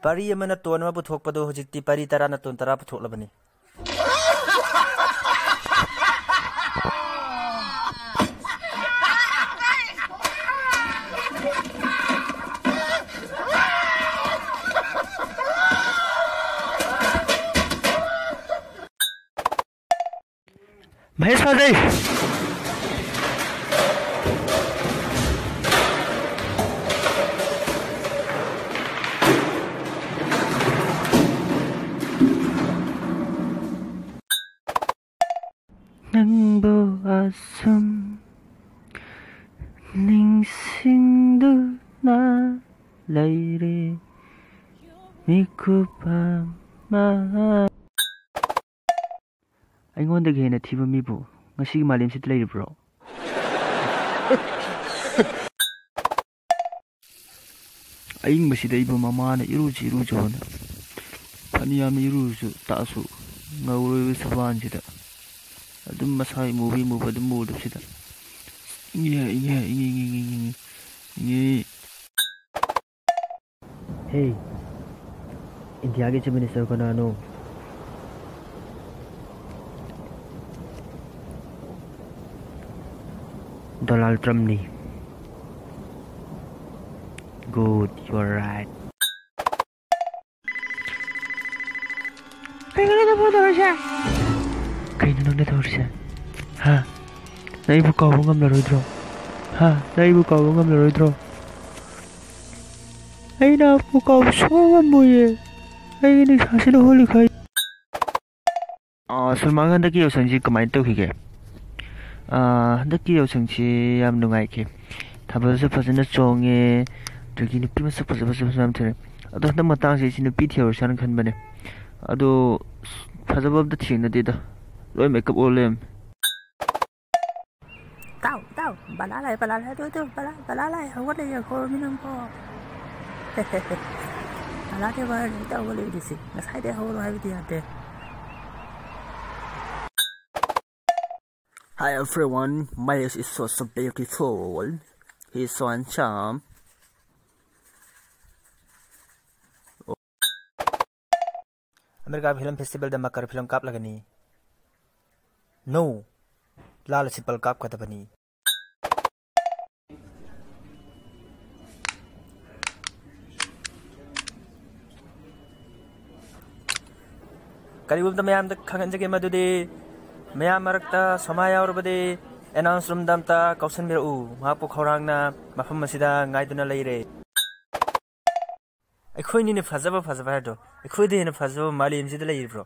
Pari amana ton ma puthokpado hojikti pari tara na ton tara puthoklabani. Mahesh Vajay. Nangbo asum ningsingduna leire mikupama. ꯑꯩꯉꯣꯟꯗꯒꯤ ꯍꯦꯟꯅ ꯊꯤꯕ ꯃꯤꯕꯨ ꯉꯁꯤꯒꯤ ꯃꯥꯂꯦꯝꯁꯤꯗ ꯂꯩꯔꯤꯕ꯭ꯔꯣ? ꯑꯏꯪꯕꯁꯤꯗ ꯑꯩꯕꯨ ꯃꯃꯥꯅ ꯏꯔꯨꯖꯧꯅ ꯐꯅꯌꯥꯝꯅ ꯏꯔꯨꯖꯨ ꯇꯥꯛꯑꯁꯨ ꯉꯧꯔꯣꯏꯕ ꯁꯕꯥꯟꯁꯤꯗ ꯑꯗꯨꯝ ꯃꯁꯥꯒꯤ ꯃꯨꯕ ꯑꯗꯨꯝ ꯃꯨꯗꯕꯁꯤꯗ ꯏꯪꯉꯦ. Hey, India के चीफ मिनिस्टर को नानो Donald Trump ni. Good, you are right. Kailan na po siya? Kailan nang natorsiya? Ha? Naibu ka akong ngamlaroy dro. Ha? Naibu ka akong ngamlaroy dro. Ay napu ka akong suwangan mo ye. Ay nagsasinuhuli kayo. Salman Khan daki yausangsi kamain tawhige. Daki yausangsi yam nungaike. Thabasa fazana chonge. Dagi nupi masa fazaba tere. Ado handa matangsi isi nupi thiyawarsan khan bane. Ado fazaba abda thingna deda. Loi makeup olem. Tao, balalay, balalay, hawala ya ko minang po. Balalay ba, tao wala disi. Nasay de hawala habi ate. Hi everyone, Miles is so beautiful. He's so handsome. America Film Festival da makar film kap lagani. No, Lal Sipal kap kata bani. Karibum da mayam da khangan jage madudi. Mayam marakta samaya orbade announce room damta kausan miru mahapu khorangna mafam masida ngaiduna leire. Akhoi ni ne fazaba do. Akhoi de ne fazaba malim sida leire bro.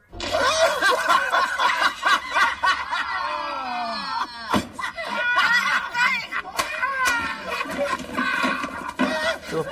So